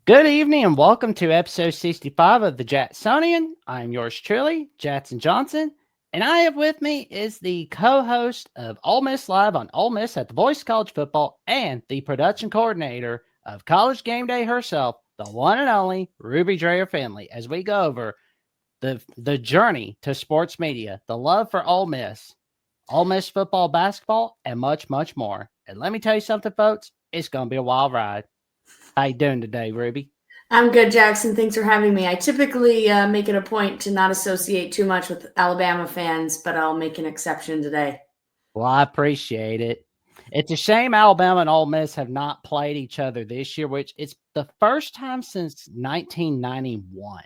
Good evening and welcome to episode 65 of the Jacksonian. I'm yours truly, Jackson Johnson, and I have with me is the co-host of Ole Miss Live on Ole Miss at the Voice of College Football and the production coordinator of College Game Day herself, the one and only Ruby Draayer Finley, as we go over the journey to sports media, the love for Ole Miss football, basketball, and much, much more. And let me tell you something, folks, it's going to be a wild ride. How you doing today, Ruby? I'm good, Jackson. Thanks for having me. I typically make it a point to not associate too much with Alabama fans, but I'll make an exception today. Well, I appreciate it. It's a shame Alabama and Ole Miss have not played each other this year, which it's the first time since 1991.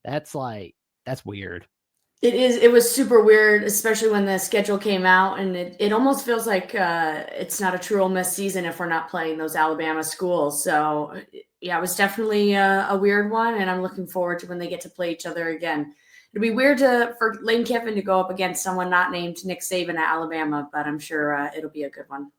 That's weird. It is. It was super weird, especially when the schedule came out, and it almost feels like it's not a true Ole Miss season if we're not playing those Alabama schools. So, yeah, it was definitely a weird one, and I'm looking forward to when they get to play each other again. It'll be weird for Lane Kiffin to go up against someone not named Nick Saban at Alabama, but I'm sure it'll be a good one.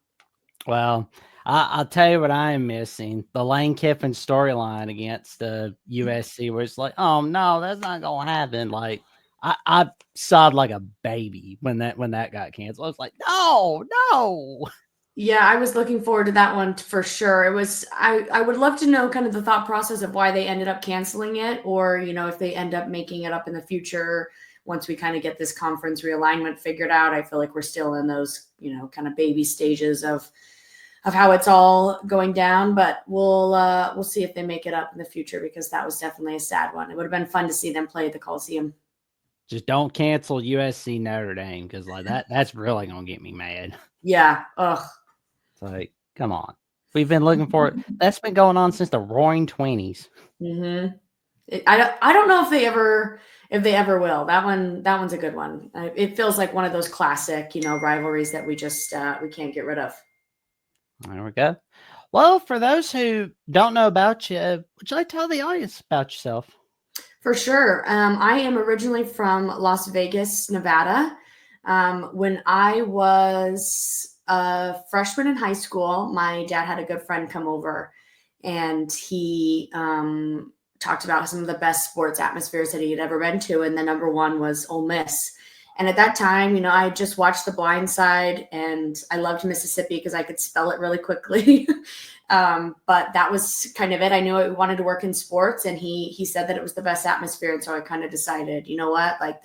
Well, I'll tell you what I am missing: the Lane Kiffin storyline against the USC, where it's like, oh no, that's not gonna happen. Like I sobbed like a baby when that got canceled. I was like, no. Yeah, I was looking forward to that one for sure. It was I would love to know kind of the thought process of why they ended up canceling it, or if they end up making it up in the future once we kind of get this conference realignment figured out. I feel like we're still in those, kind of baby stages of how it's all going down, but we'll see if they make it up in the future, because that was definitely a sad one. It would have been fun to see them play at the Coliseum. Just don't cancel USC Notre Dame, because like that's really gonna get me mad. Yeah. Ugh. It's like, come on. We've been looking for it. That's been going on since the Roaring 20s. Mm-hmm. I don't know if they ever will. That one's a good one. It feels like one of those classic, rivalries that we just we can't get rid of. There we go. Well, for those who don't know about you, would you like to tell the audience about yourself? For sure. I am originally from Las Vegas, Nevada. When I was a freshman in high school, my dad had a good friend come over, and he talked about some of the best sports atmospheres that he had ever been to, and the number one was Ole Miss. And at that time, I just watched The Blind Side, and I loved Mississippi because I could spell it really quickly. But that was kind of it. I knew I wanted to work in sports, and he said that it was the best atmosphere. And so I kind of decided, you know what, like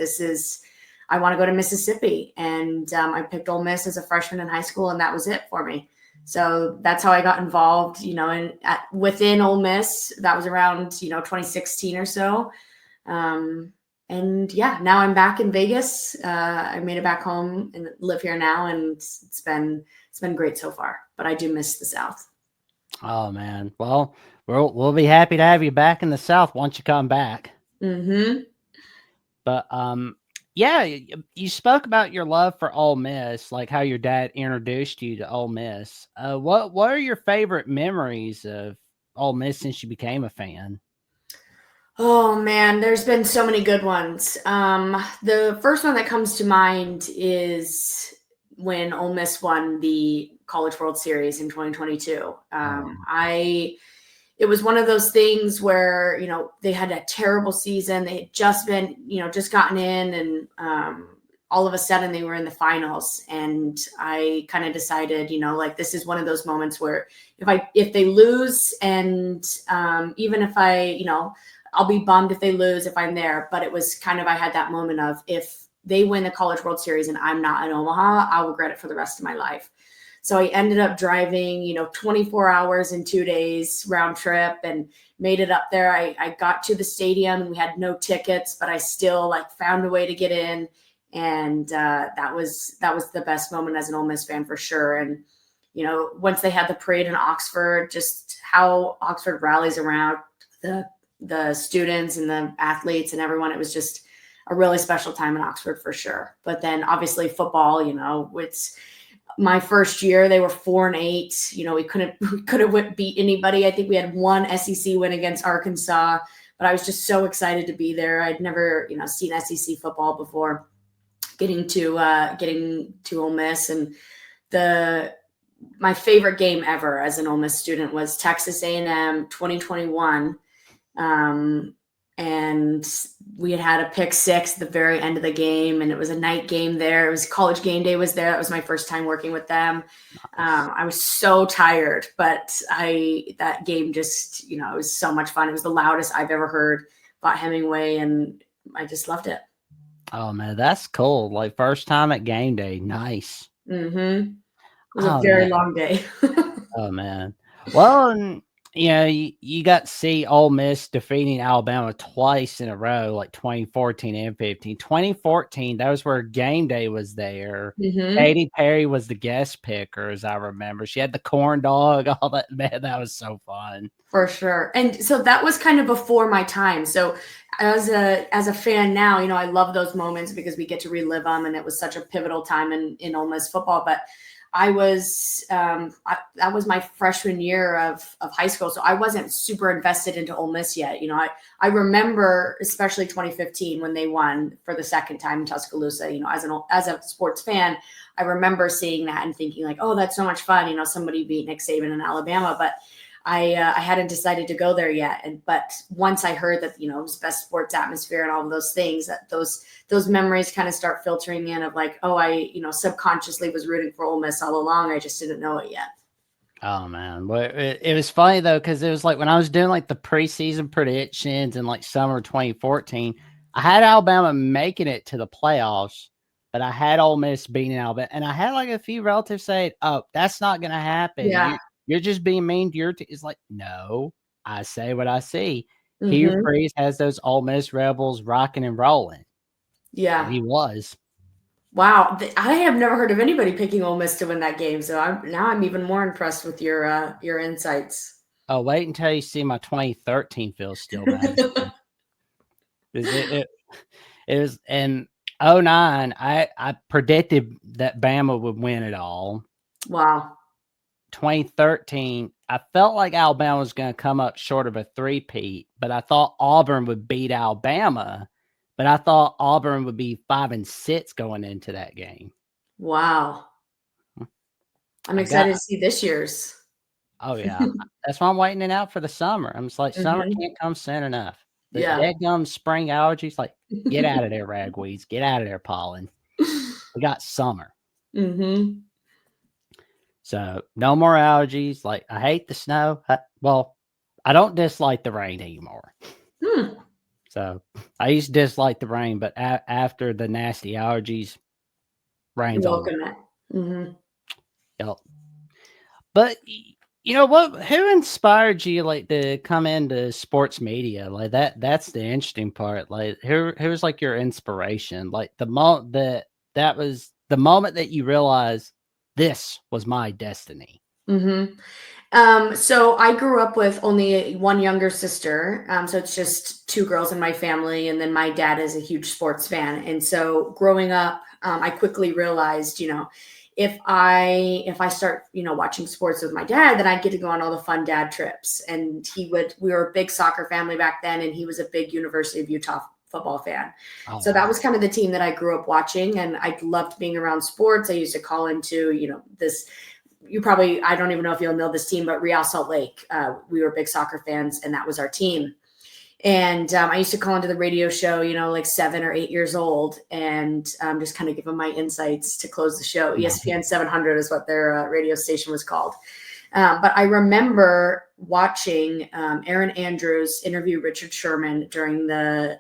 I want to go to Mississippi. And I picked Ole Miss as a freshman in high school, and that was it for me. So that's how I got involved, within Ole Miss. That was around, 2016 or so. And yeah, now I'm back in Vegas. I made it back home and live here now, and it's been great so far. But I do miss the South. Oh man, well, we'll be happy to have you back in the South once you come back. Mm-hmm. But yeah, you spoke about your love for Ole Miss, like how your dad introduced you to Ole Miss. What are your favorite memories of Ole Miss since you became a fan? Oh man, there's been so many good ones. The first one that comes to mind is when Ole Miss won the College World Series in 2022. It was one of those things where, they had a terrible season. They had just been, just gotten in, and all of a sudden they were in the finals. And I kind of decided, this is one of those moments where if they lose, and even if I'll be bummed if they lose if I'm there. But it was kind of, I had that moment of, if they win the College World Series and I'm not in Omaha, I'll regret it for the rest of my life. So I ended up driving, 24 hours in 2 days round trip, and made it up there. I got to the stadium, and we had no tickets, but I still found a way to get in. And that was the best moment as an Ole Miss fan for sure. And, once they had the parade in Oxford, just how Oxford rallies around the students and the athletes and everyone, it was just a really special time in Oxford for sure. But then obviously football, it's my first year, they were 4-8. We couldn't beat anybody. I think we had one SEC win against Arkansas, but I was just so excited to be there. I'd never, seen SEC football before getting to Ole Miss, and the my favorite game ever as an Ole Miss student was Texas A&M 2021. And we had a pick six at the very end of the game, and it was a night game there. It was College Gameday was there. That was my first time working with them. Nice. I was so tired, but that game just, it was so much fun. It was the loudest I've ever heard about Hemingway, and I just loved it. Oh man, that's cool. Like first time at game day. Nice. Mm-hmm. It was a very long day. Oh man. Well, you got to see Ole Miss defeating Alabama twice in a row, like 2014 and 15. 2014, that was where Game Day was there. Mm-hmm. Katy Perry was the guest picker, as I remember. She had the corn dog, all that. Man, that was so fun. For sure. And so that was kind of before my time. So as a fan now, I love those moments because we get to relive them, and it was such a pivotal time in Ole Miss football. But that was my freshman year of high school. So I wasn't super invested into Ole Miss yet. I remember especially 2015 when they won for the second time in Tuscaloosa, as a sports fan, I remember seeing that and thinking like, oh, that's so much fun. Somebody beat Nick Saban in Alabama, but I hadn't decided to go there yet. But once I heard that, it was best sports atmosphere and all of those things, that those memories kind of start filtering in of like, oh, I subconsciously was rooting for Ole Miss all along. I just didn't know it yet. Oh man, but it was funny though, because it was like when I was doing like the preseason predictions in like summer 2014, I had Alabama making it to the playoffs, but I had Ole Miss beating Alabama, and I had like a few relatives say, "Oh, that's not going to happen. Yeah. You're just being mean to your team." It's like, no, I say what I see. Hugh Mm-hmm. Freeze has those Ole Miss Rebels rocking and rolling. Yeah. And he was. Wow. I have never heard of anybody picking Ole Miss to win that game. So I'm even more impressed with your insights. Oh, wait until you see my 2013 Phil Steele magazine. It was in 09. I predicted that Bama would win it all. Wow. 2013, I felt like Alabama was going to come up short of a three-peat, but I thought Auburn would beat Alabama, but I thought Auburn would be 5-6 going into that game. Wow. I'm excited to see this year's. Oh, yeah. That's why I'm waiting it out for the summer. I'm just like, summer can't come soon enough. The dead spring allergies, like, get out of there, ragweeds. Get out of there, pollen. We got summer. Mm-hmm. So no more allergies. Like, I hate the snow. I don't dislike the rain anymore. So I used to dislike the rain, but after the nasty allergies, rain's over. Welcome it. Mm-hmm. Yep. But you know what? Who inspired you like to come into sports media? Like that's the interesting part. Like who's like your inspiration? Like the moment that was the moment that you realized this was my destiny. Mm-hmm. So I grew up with only one younger sister. So it's just two girls in my family. And then my dad is a huge sports fan. And so growing up, I quickly realized, if I start, watching sports with my dad, then I'd get to go on all the fun dad trips. And we were a big soccer family back then. And he was a big University of Utah football fan. Oh, so that was kind of the team that I grew up watching. And I loved being around sports. I used to call into, I don't even know if you'll know this team, but Real Salt Lake, we were big soccer fans, and that was our team. And I used to call into the radio show, like 7 or 8 years old, and just kind of give them my insights to close the show. ESPN 700 is what their radio station was called. But I remember watching Aaron Andrews interview Richard Sherman during the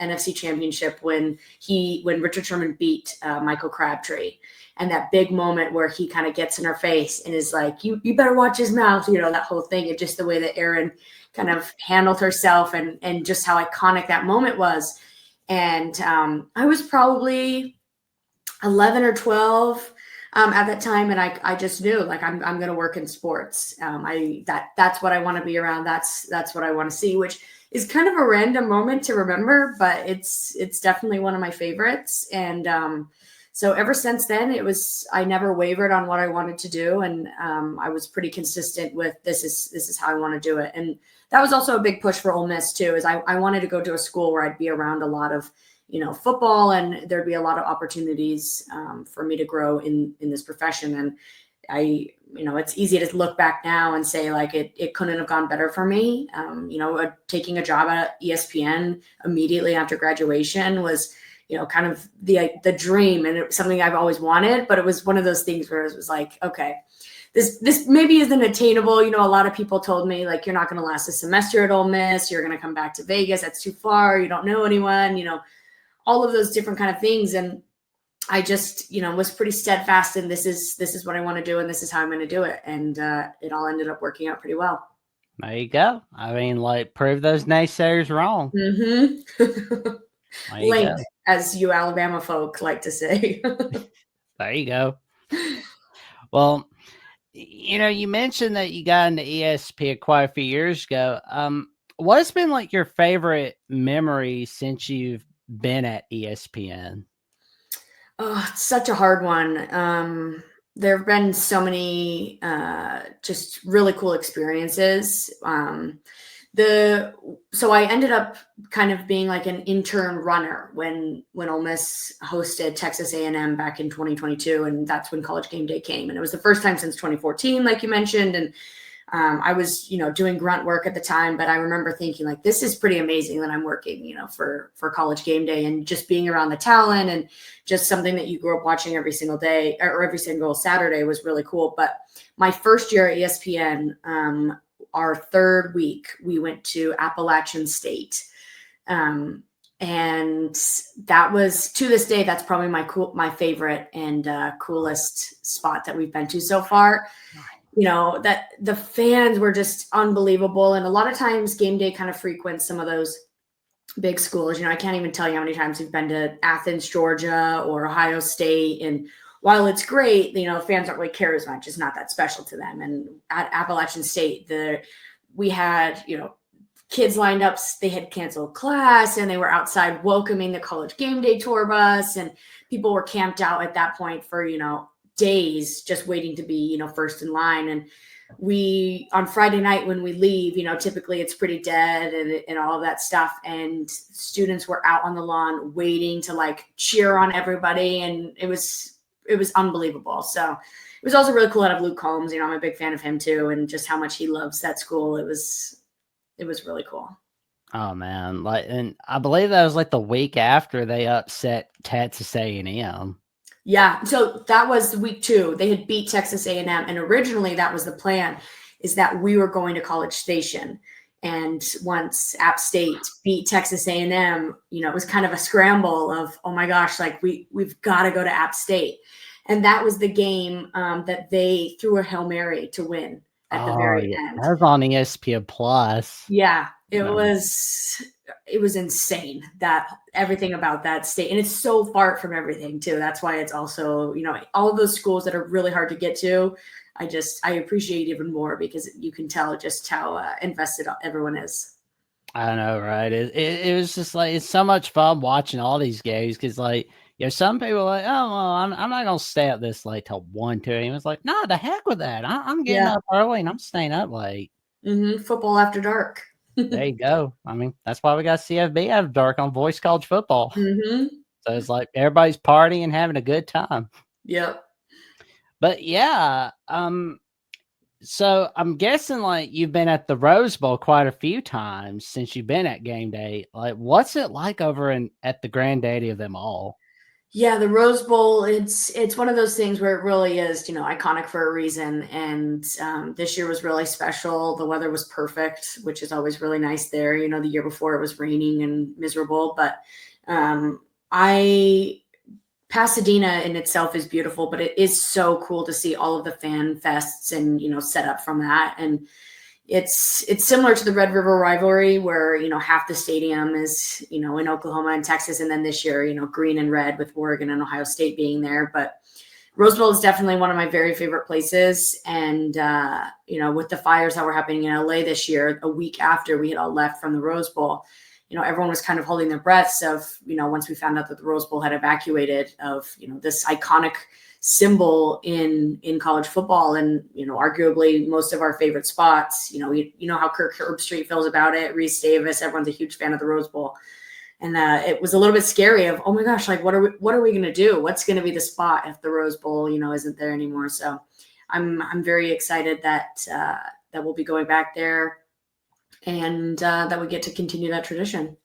NFC Championship when Richard Sherman beat Michael Crabtree. And that big moment where he kind of gets in her face and is like, you better watch his mouth, that whole thing. And just the way that Erin kind of handled herself and just how iconic that moment was. And I was probably 11 or 12 at that time. And I just knew like, I'm going to work in sports. That's what I want to be around. That's what I want to see, which is kind of a random moment to remember, but it's definitely one of my favorites. And so ever since then, I never wavered on what I wanted to do. And I was pretty consistent with this is how I want to do it. And that was also a big push for Ole Miss too, is I wanted to go to a school where I'd be around a lot of, football, and there'd be a lot of opportunities for me to grow in this profession. And it's easy to look back now and say like it couldn't have gone better for me. Taking a job at ESPN immediately after graduation was, kind of the dream, and it was something I've always wanted, but it was one of those things where it was like, okay, this maybe isn't attainable. A lot of people told me like, you're not going to last a semester at Ole Miss. You're going to come back to Vegas. That's too far. You don't know anyone, all of those different kind of things. And I just, was pretty steadfast in this is what I want to do, and this is how I'm going to do it. And it all ended up working out pretty well. There you go. I mean, like, prove those naysayers wrong. Mm-hmm. Linked, as you Alabama folk like to say. There you go. Well, you mentioned that you got into ESPN quite a few years ago. What's been like your favorite memory since you've been at ESPN? Oh, it's such a hard one. There have been so many just really cool experiences. So I ended up kind of being like an intern runner when Ole Miss hosted Texas A&M back in 2022, and that's when College Game Day came, and it was the first time since 2014, like you mentioned. And I was, doing grunt work at the time, but I remember thinking like, this is pretty amazing that I'm working, for College Game Day, and just being around the talent and just something that you grew up watching every single day or every single Saturday was really cool. But my first year at ESPN, our third week, we went to Appalachian State. And that was, to this day, that's probably my favorite and coolest spot that we've been to so far. That the fans were just unbelievable. And a lot of times Game Day kind of frequents some of those big schools. I can't even tell you how many times we've been to Athens, Georgia, or Ohio State. And while it's great, fans don't really care as much. It's not that special to them. And at Appalachian State, we had, kids lined up. They had canceled class, and they were outside welcoming the College Game Day tour bus. And people were camped out at that point for, days just waiting to be, first in line. And we, on Friday night when we leave, typically it's pretty dead and all of that stuff. And students were out on the lawn waiting to like cheer on everybody. And it was unbelievable. So it was also really cool out of Luke Combs. I'm a big fan of him too. And just how much he loves that school. It was really cool. Oh man. And I believe that was like the week after they upset Texas A&M. Yeah, so that was week 2. They had beat Texas A&M, and originally that was the plan, is that we were going to College Station. And once App State beat Texas A&M, it was kind of a scramble of, oh my gosh, like we've got to go to App State. And that was the game that they threw a Hail Mary to win at the very end. That was on ESPN Plus. Yeah, it was insane, that everything about that state. And it's so far from everything too. That's why it's also, all of those schools that are really hard to get to, I appreciate even more, because you can tell just how invested everyone is. I know, right? It was just like, it's so much fun watching all these games, because like, some people are like, oh, well, I'm not gonna stay up this late till 1, 2. And it was like, no, the heck with that. I'm getting up early and I'm staying up late. Football after dark. There you go. I mean, that's why we got CFB after dark on Voice College Football. So it's like everybody's partying and having a good time. Yep. But yeah, so I'm guessing like you've been at the Rose Bowl quite a few times since you've been at Game Day. Like, what's it like over at the granddaddy of them all? Yeah, the Rose Bowl, it's one of those things where it really is, iconic for a reason. And this year was really special. The weather was perfect, which is always really nice there. The year before it was raining and miserable. But Pasadena in itself is beautiful, but it is so cool to see all of the fan fests and, set up from that. And it's similar to the Red River rivalry where, half the stadium is, in Oklahoma and Texas. And then this year, green and red with Oregon and Ohio State being there. But Rose Bowl is definitely one of my very favorite places. And, with the fires that were happening in LA this year, a week after we had all left from the Rose Bowl, everyone was kind of holding their breaths of, once we found out that the Rose Bowl had evacuated, of, this iconic symbol in college football, and arguably most of our favorite spots. You know how Kirk Herbstreit feels about it. Reese Davis, everyone's a huge fan of the Rose Bowl, and it was a little bit scary. Of, oh my gosh, like what are we going to do? What's going to be the spot if the Rose Bowl isn't there anymore? So I'm very excited that we'll be going back there, and that we get to continue that tradition.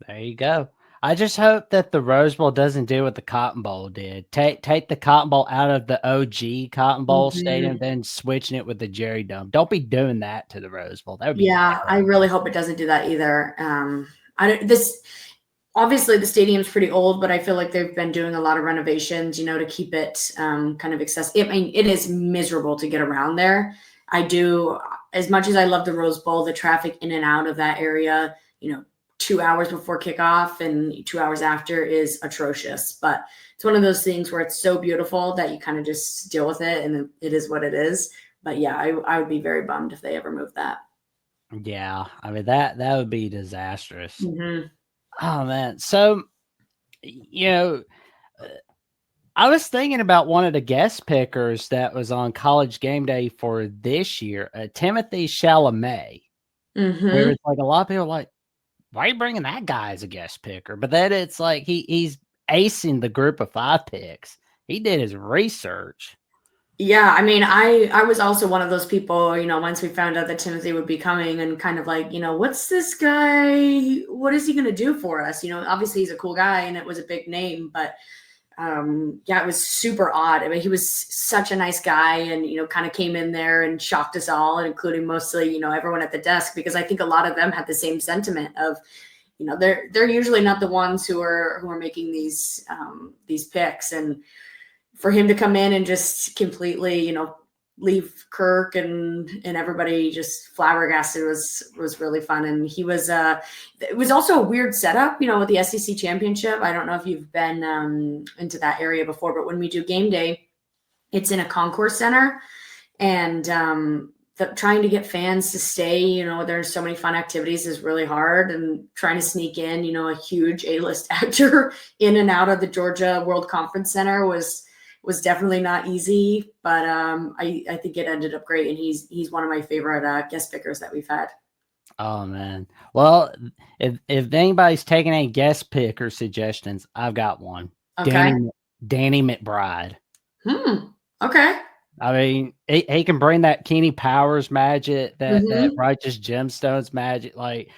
There you go. I just hope that the Rose Bowl doesn't do what the Cotton Bowl did. Take the Cotton Bowl out of the OG Cotton Bowl stadium, then switching it with the Jerry Dome. Don't be doing that to the Rose Bowl. That would be Yeah, I really hope it doesn't do that either. Obviously the stadium's pretty old, but I feel like they've been doing a lot of renovations, to keep it kind of accessible. I mean, it is miserable to get around there. I do, as much as I love the Rose Bowl, the traffic in and out of that area, 2 hours before kickoff and 2 hours after is atrocious. But it's one of those things where it's so beautiful that you kind of just deal with it, and it is what it is. But yeah, I would be very bummed if they ever moved that. Yeah, I mean that would be disastrous. Mm-hmm. Oh man, so I was thinking about one of the guest pickers that was on College Game Day for this year, Timothy Chalamet. Mm-hmm. Where it's like a lot of people are like, why are you bringing that guy as a guest picker? But then it's like he's acing the group of 5 picks. He did his research. Yeah, I mean, I was also one of those people, once we found out that Timothy would be coming, and kind of like, what's this guy? What is he going to do for us? Obviously he's a cool guy and it was a big name, but yeah, it was super odd. I mean, he was such a nice guy, and, kind of came in there and shocked us all, and including mostly, everyone at the desk, because I think a lot of them had the same sentiment of, they're usually not the ones who are making these picks. And for him to come in and just completely, leave Kirk and everybody just flabbergasted was really fun. And he was, it was also a weird setup, with the SEC championship. I don't know if you've been into that area before, but when we do game day, it's in a concourse center, and trying to get fans to stay, there's so many fun activities is really hard, and trying to sneak in, a huge A-list actor in and out of the Georgia World Conference Center was definitely not easy, but I think it ended up great, and he's one of my favorite guest pickers that we've had. Oh man. Well, if anybody's taking any guest picker suggestions, I've got one. Okay. Danny McBride. Okay. I mean, he can bring that Kenny Powers magic, that Righteous Gemstones magic. Like,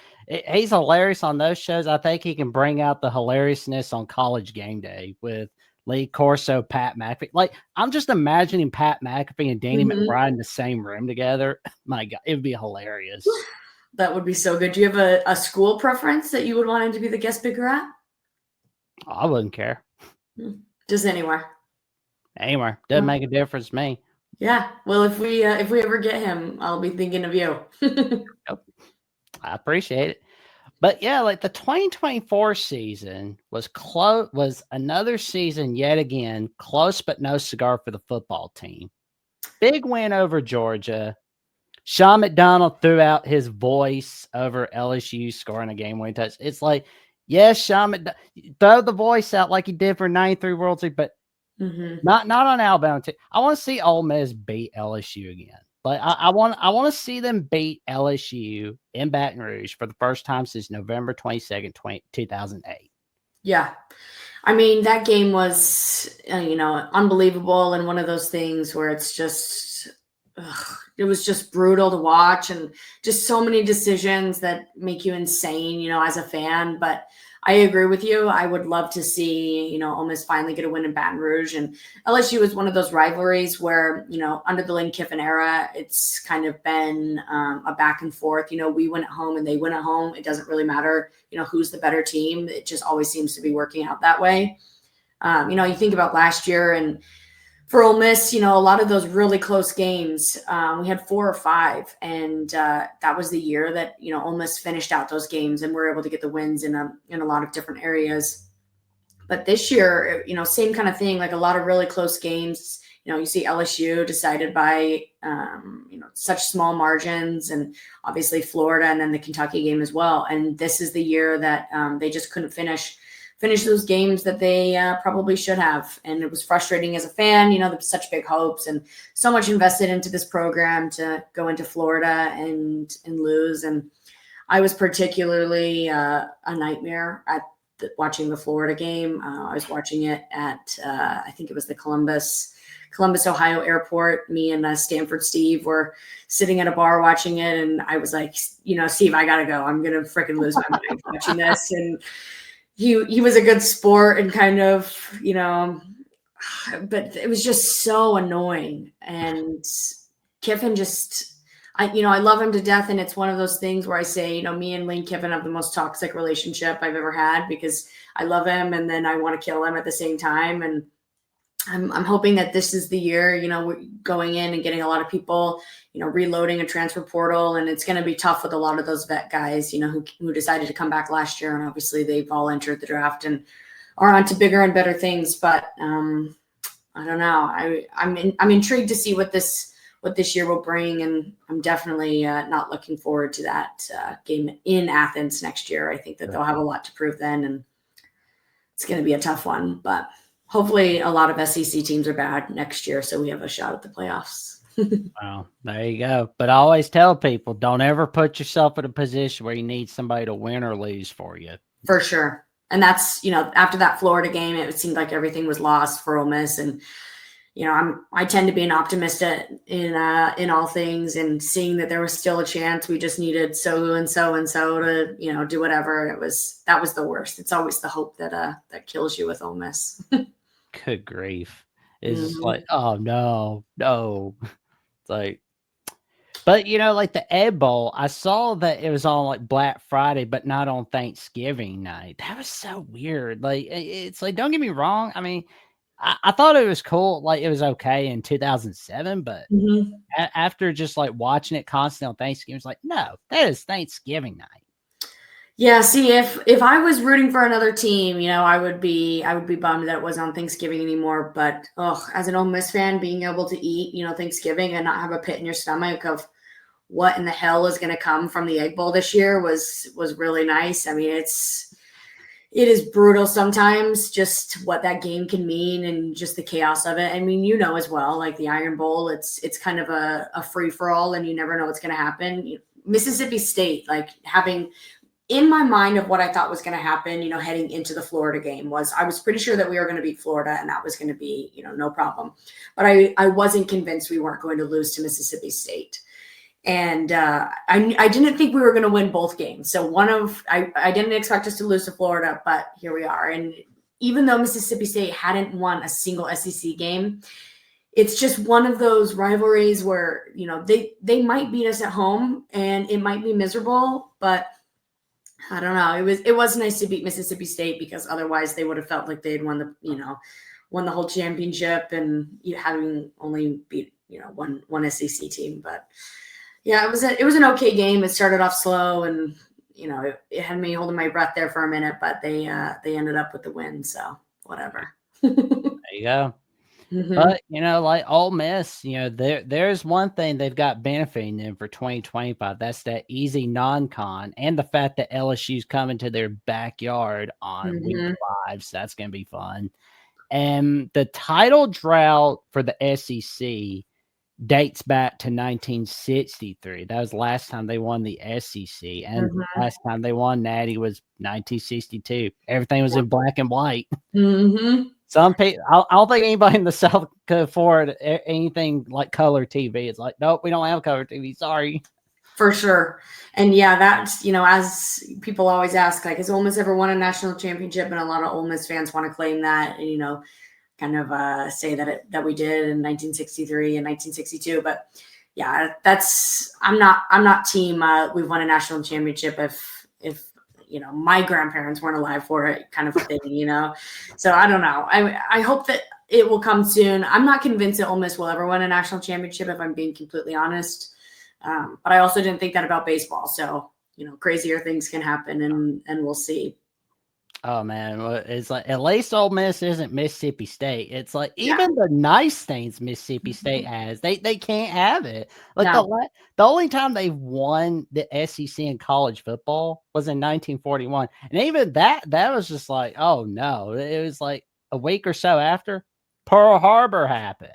he's hilarious on those shows. I think he can bring out the hilariousness on College Game Day with Lee Corso, Pat McAfee. Like, I'm just imagining Pat McAfee and Danny McBride in the same room together. My God, it would be hilarious. That would be so good. Do you have a school preference that you would want him to be the guest picker at? I wouldn't care. Just anywhere. Anywhere. Doesn't make a difference to me. Yeah. Well, if we ever get him, I'll be thinking of you. I appreciate it. But yeah, like the 2024 season was another season yet again, close but no cigar for the football team. Big win over Georgia. Sean McDonald threw out his voice over LSU scoring a game-winning touch. It's like, yes, Sean McDonald, throw the voice out like he did for 93 World Series, but not on Alabama. I want to see Ole Miss beat LSU again. Like I want to see them beat LSU in Baton Rouge for the first time since November 22nd, 2008. Yeah. I mean, that game was, unbelievable, and one of those things where it's just, it was just brutal to watch, and just so many decisions that make you insane, as a fan. But I agree with you. I would love to see, Ole Miss finally get a win in Baton Rouge. And LSU is one of those rivalries where, under the Lane Kiffin era, it's kind of been a back and forth. We win at home and they win at home. It doesn't really matter, who's the better team. It just always seems to be working out that way. You think about last year, and for Ole Miss, a lot of those really close games, we had 4 or 5, and that was the year that Ole Miss finished out those games and were able to get the wins in a lot of different areas. But this year, same kind of thing, like a lot of really close games. You see LSU decided by such small margins, and obviously Florida, and then the Kentucky game as well. And this is the year that they just couldn't finish those games that they probably should have. And it was frustrating as a fan, there was such big hopes and so much invested into this program to go into Florida and lose. And I was particularly a nightmare at watching the Florida game. I was watching it at, I think it was the Columbus Columbus, Ohio airport. Me and Stanford Steve were sitting at a bar watching it. And I was like, Steve, I got to go. I'm going to freaking lose my mind watching this. And he was a good sport and kind of, but it was just so annoying. And Kiffin I love him to death. And it's one of those things where I say, me and Lane Kiffin have the most toxic relationship I've ever had, because I love him and then I want to kill him at the same time. And I'm hoping that this is the year, we're going in and getting a lot of people, reloading a transfer portal. And it's going to be tough with a lot of those vet guys, who decided to come back last year. And obviously they've all entered the draft and are on to bigger and better things. But I don't know. I'm intrigued to see what this year will bring. And I'm definitely not looking forward to that game in Athens next year. I think that they'll have a lot to prove then, and it's going to be a tough one, but hopefully a lot of SEC teams are bad next year, so we have a shot at the playoffs. Well, there you go. But I always tell people, don't ever put yourself in a position where you need somebody to win or lose for you. For sure. And that's, after that Florida game, it seemed like everything was lost for Ole Miss. And I tend to be an optimist in all things, and seeing that there was still a chance. We just needed so and so to do whatever. That was the worst. It's always the hope that kills you with Ole Miss. Good grief! It's like, oh no. It's like, but like the Egg Bowl, I saw that it was on like Black Friday, but not on Thanksgiving night. That was so weird. Like, it's like, don't get me wrong. I mean, I thought it was cool. Like, it was okay in 2007, but after just like watching it constantly on Thanksgiving, it's like, no, that is Thanksgiving night. Yeah. See, if I was rooting for another team, I would be bummed that it wasn't on Thanksgiving anymore. But as an Ole Miss fan, being able to eat, Thanksgiving and not have a pit in your stomach of what in the hell is going to come from the Egg Bowl this year was really nice. I mean, it is brutal sometimes, just what that game can mean and just the chaos of it. I mean, as well, like the Iron Bowl, it's kind of a free for all, and you never know what's going to happen. Mississippi State, like, having in my mind of what I thought was going to happen, heading into the Florida game, I was pretty sure that we were going to beat Florida and that was going to be, no problem. But I wasn't convinced we weren't going to lose to Mississippi State. And I didn't think we were going to win both games. So I didn't expect us to lose to Florida, but here we are. And even though Mississippi State hadn't won a single SEC game, it's just one of those rivalries where, they might beat us at home and it might be miserable, but I don't know. It was nice to beat Mississippi State, because otherwise they would have felt like they had won the whole championship, and having only beat, one SEC team. But yeah, it was an okay game. It started off slow, and it had me holding my breath there for a minute, but they ended up with the win. So whatever. There you go. But like Ole Miss, there's one thing they've got benefiting them for 2025. That's that easy non-con, and the fact that LSU's coming to their backyard on week 5. So that's going to be fun. And the title drought for the SEC dates back to 1963. That was the last time they won the SEC. And the last time they won Natty was 1962. Everything was in black and white. Some people, I don't think anybody in the South could afford anything like color TV. It's like, nope, we don't have color TV. Sorry. For sure. And yeah, that's, as people always ask, like, has Ole Miss ever won a national championship? And a lot of Ole Miss fans want to claim that, and, kind of say that we did in 1963 and 1962. But yeah, I'm not team, we've won a national championship if my grandparents weren't alive for it, kind of thing, So I don't know. I hope that it will come soon. I'm not convinced that Ole Miss will ever win a national championship, if I'm being completely honest. But I also didn't think that about baseball. So, crazier things can happen, and we'll see. Oh man, it's like, at least Ole Miss isn't Mississippi State. It's like, even the nice things Mississippi State has, they can't have it. Like, the only time they've won the SEC in college football was in 1941, and even that was just like, oh no, it was like a week or so after Pearl Harbor happened.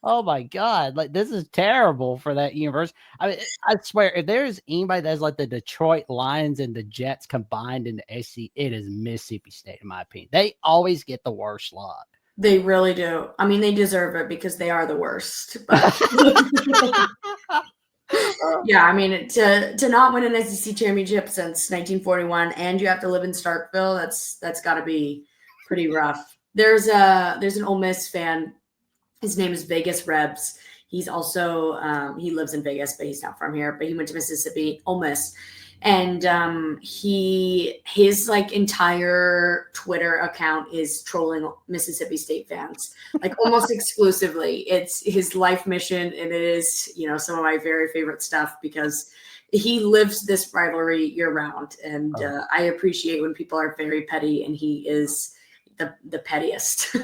Oh my God, like, this is terrible for that university. I mean, I swear, if there's anybody that's like the Detroit Lions and the Jets combined in the SEC, it is Mississippi State, in my opinion. They always get the worst luck. They really do. I mean, they deserve it because they are the worst. But yeah, I mean, to not win an SEC championship since 1941, and you have to live in Starkville, that's got to be pretty rough. There's an Ole Miss fan. His name is Vegas Rebs. He's also he lives in Vegas, but he's not from here. But he went to Mississippi, Ole Miss, and his like entire Twitter account is trolling Mississippi State fans, like almost exclusively. It's his life mission, and it is, you know, some of my very favorite stuff because he lives this rivalry year round, and I appreciate when people are very petty, and he is the pettiest.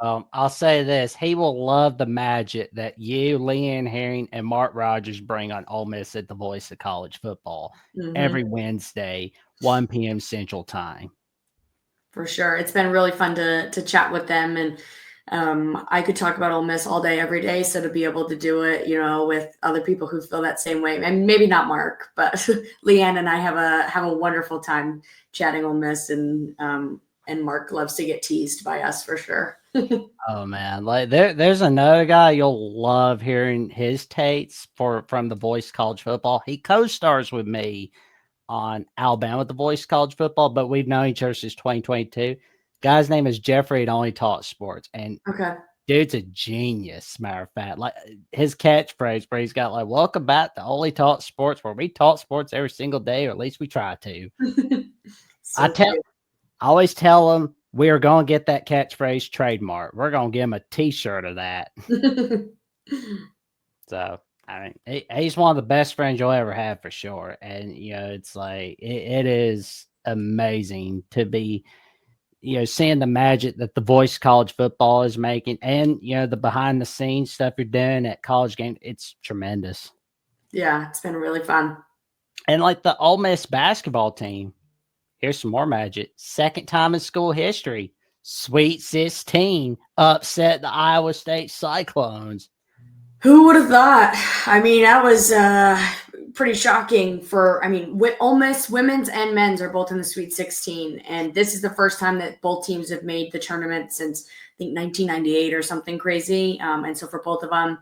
I'll say this: he will love the magic that you, Leanne Herring, and Mark Rogers bring on Ole Miss at the Voice of College Football every Wednesday, 1 p.m. Central Time. For sure, it's been really fun to chat with them, and I could talk about Ole Miss all day, every day. So to be able to do it, you know, with other people who feel that same way, and maybe not Mark, but Leanne and I have a wonderful time chatting Ole Miss, and Mark loves to get teased by us for sure. Oh man, like there's another guy you'll love hearing his takes from the Voice College Football. He co-stars with me on Alabama The Voice College Football, but we've known each other since 2022. Guy's name is Jeffrey at Only Talk Sports, and Okay. dude's a genius. Matter of fact, like his catchphrase where he's got like "Welcome back to Only Talk Sports," where we talk sports every single day, or at least we try to. I always tell him we are going to get that catchphrase trademark. We're going to give him a T-shirt of that. So, I mean, he's one of the best friends you'll ever have for sure. And, you know, it's like, it is amazing to be, you know, seeing the magic that the Voice College Football is making, and, you know, the behind the scenes stuff you're doing at college games. It's tremendous. Yeah, it's been really fun. And like the Ole Miss basketball team, here's some more magic. Second time in school history, Sweet 16 upset the Iowa State Cyclones. Who would have thought? I mean, that was pretty shocking for, I mean, Ole Miss women's and men's are both in the Sweet 16. And this is the first time that both teams have made the tournament since, I think, 1998 or something crazy. And so for both of them,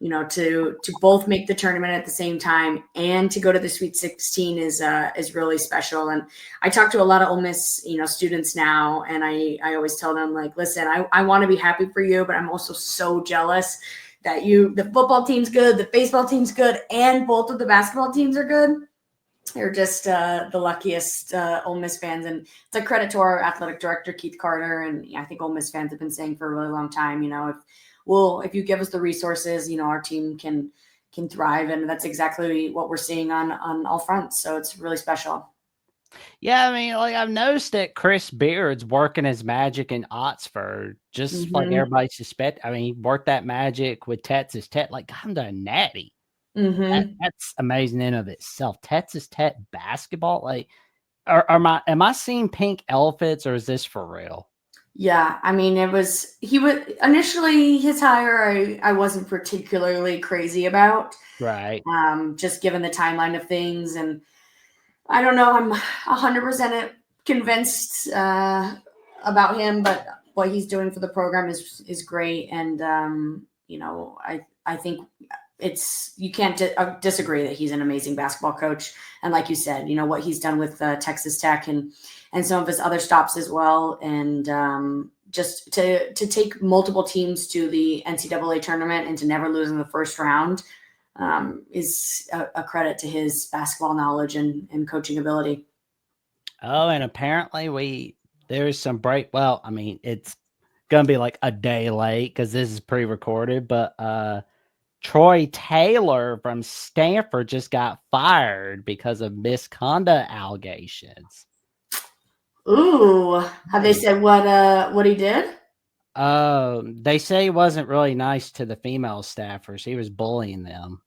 you know, to both make the tournament at the same time and to go to the Sweet 16 is really special. And I talk to a lot of Ole Miss, you know, students now, and I always tell them, like, listen, I want to be happy for you, but I'm also so jealous that the football team's good, the baseball team's good, and both of the basketball teams are good. They're just the luckiest Ole Miss fans, and it's a credit to our athletic director, Keith Carter. And I think Ole Miss fans have been saying for a really long time, you know, if you give us the resources, you know, our team can thrive, and that's exactly what we're seeing on all fronts. So it's really special. Yeah, I mean, like I've noticed that Chris Beard's working his magic in Oxford, just like everybody suspect. I mean, he worked that magic with Texas Tech, like got him to a natty. That's amazing in of itself. Texas Tech basketball, like, am I seeing pink elephants, or is this for real? Yeah, I mean, he was initially his hire. I wasn't particularly crazy about, right? Just given the timeline of things, and I don't know. I'm 100% convinced about him, but what he's doing for the program is great, and you know, I think you can't disagree that he's an amazing basketball coach, and like you said, you know what he's done with Texas Tech and some of his other stops as well, and just to take multiple teams to the NCAA tournament and to never lose in the first round. Is a credit to his basketball knowledge and coaching ability. Oh, and apparently there's some break. Well, I mean, it's gonna be like a day late because this is pre-recorded, but Troy Taylor from Stanford just got fired because of misconduct allegations. Ooh, have they said what he did? They say he wasn't really nice to the female staffers. He was bullying them.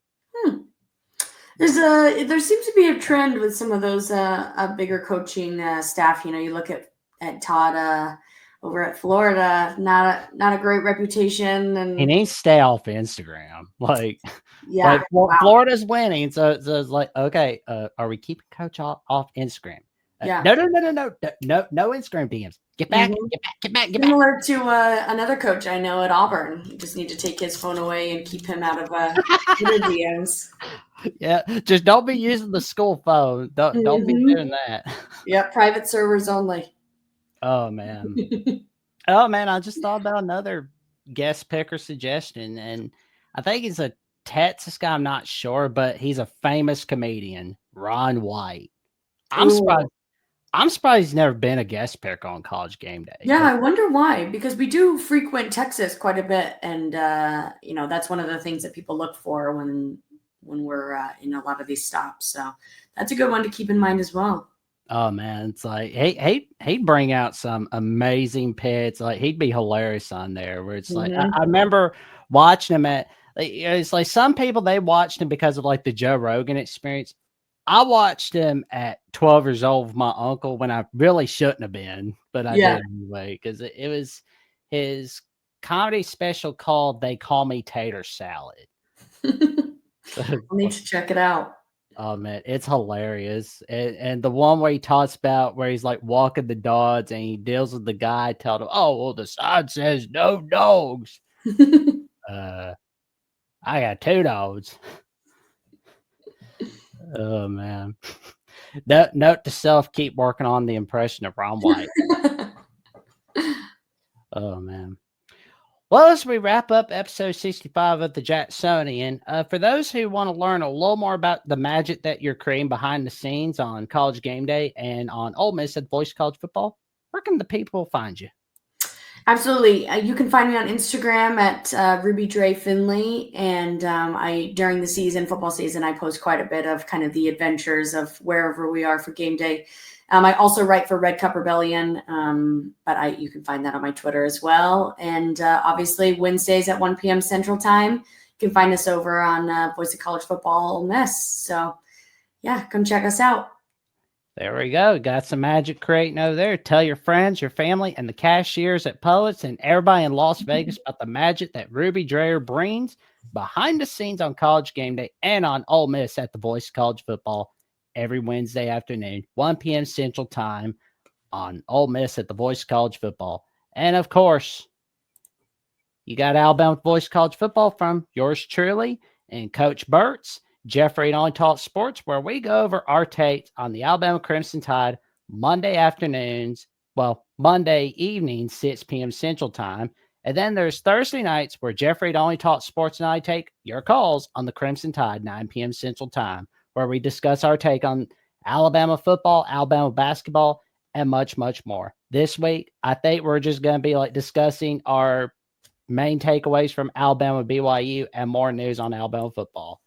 There seems to be a trend with some of those bigger coaching staff. You know, you look at Todd over at Florida, not a great reputation, and he needs to stay off Instagram. Like, yeah, like Florida's winning, so it's like, okay, are we keeping Coach off Instagram? Yeah. No Instagram DMs. Get back, Mhm. get back, get back, get back. Similar to another coach I know at Auburn. You just need to take his phone away and keep him out of Twitter DMs. Yeah, just don't be using the school phone. Don't be Mhm. doing that. Yep, private servers only. Oh man. Oh man, I just thought about another guest picker suggestion, and I think he's a Texas guy. I'm not sure, but he's a famous comedian, Ron White. I'm surprised. Ooh. I'm surprised he's never been a guest picker on College Game Day. Yeah, I wonder why. Because we do frequent Texas quite a bit, and that's one of the things that people look for when we're in a lot of these stops. So that's a good one to keep in mind as well. Oh man, it's like he'd bring out some amazing pits. Like he'd be hilarious on there. Where it's like Mhm. I remember watching him at. It's like some people they watched him because of like the Joe Rogan experience. I watched him at 12 years old with my uncle when I really shouldn't have been, but I Yeah. did anyway because it was his comedy special called "They Call Me Tater Salad." I'll need to check it out. Oh man, it's hilarious. And the one where he talks about where he's like walking the dogs and he deals with the guy, telling him, "Oh, well, the sign says no dogs." Uh, I got 2 dogs. Oh man. Note to self: keep working on the impression of Ron White. Oh man. Well, as we wrap up episode 65 of the Jacksonian, for those who want to learn a little more about the magic that you're creating behind the scenes on College Game Day and on Ole Miss at Voice College Football, where can the people find you? Absolutely. You can find me on Instagram at Draayer Finley. And I during the football season, I post quite a bit of kind of the adventures of wherever we are for game day. I also write for Red Cup Rebellion, but you can find that on my Twitter as well. And obviously Wednesdays at 1 p.m. Central Time. You can find us over on Voice of College Football Ole Miss. So yeah, come check us out. There we go. Got some magic creating over there. Tell your friends, your family, and the cashiers at Poets and everybody in Las Vegas about the magic that Ruby Draayer brings behind the scenes on College Game Day and on Ole Miss at the Voice of College Football every Wednesday afternoon, 1 p.m. Central Time on Ole Miss at the Voice of College Football. And of course, you got Alabama Voice College Football from yours truly and Coach Burt's Jeffrey and Only Talk Sports, where we go over our takes on the Alabama Crimson Tide Monday afternoons, Monday evenings, 6 p.m. Central Time. And then there's Thursday nights where Jeffrey and Only Talk Sports and I take your calls on the Crimson Tide, 9 p.m. Central Time, where we discuss our take on Alabama football, Alabama basketball, and much, much more. This week, I think we're just going to be like discussing our main takeaways from Alabama BYU and more news on Alabama football.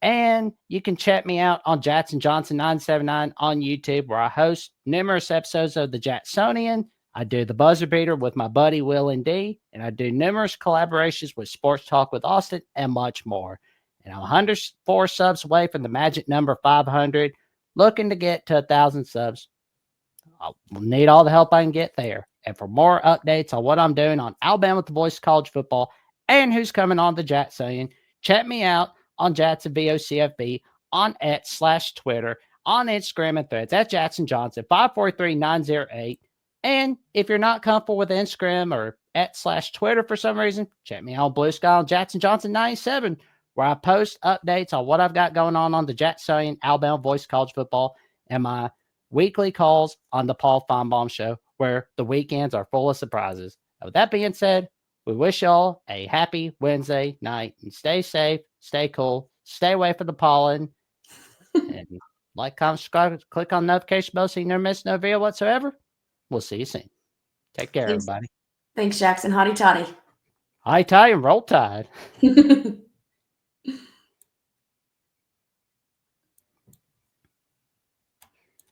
And you can check me out on Jackson Johnson 979 on YouTube, where I host numerous episodes of the Jacksonian. I do the buzzer beater with my buddy Will and D, and I do numerous collaborations with Sports Talk with Austin and much more. And I'm 104 subs away from the magic number 500, looking to get to 1,000 subs. I'll need all the help I can get there. And for more updates on what I'm doing on Alabama with the Voice of College Football and who's coming on the Jacksonian, check me out on Jackson VOCFB on X/Twitter, on Instagram and Threads at Jackson Johnson 543908. And if you're not comfortable with Instagram or X/Twitter for some reason, check me out on Blue Sky on Jackson Johnson 97, where I post updates on what I've got going on the Jacksonian Alabama Voice of College Football and my weekly calls on the Paul Feinbaum Show, where the weekends are full of surprises. With that being said, we wish y'all a happy Wednesday night and stay safe, stay cool, stay away from the pollen, and like, comment, subscribe, click on the notification bell so you never miss no video whatsoever. We'll see you soon. Take care, Thanks, everybody. thanks Jackson. Hotty toddy. High tide and roll tide.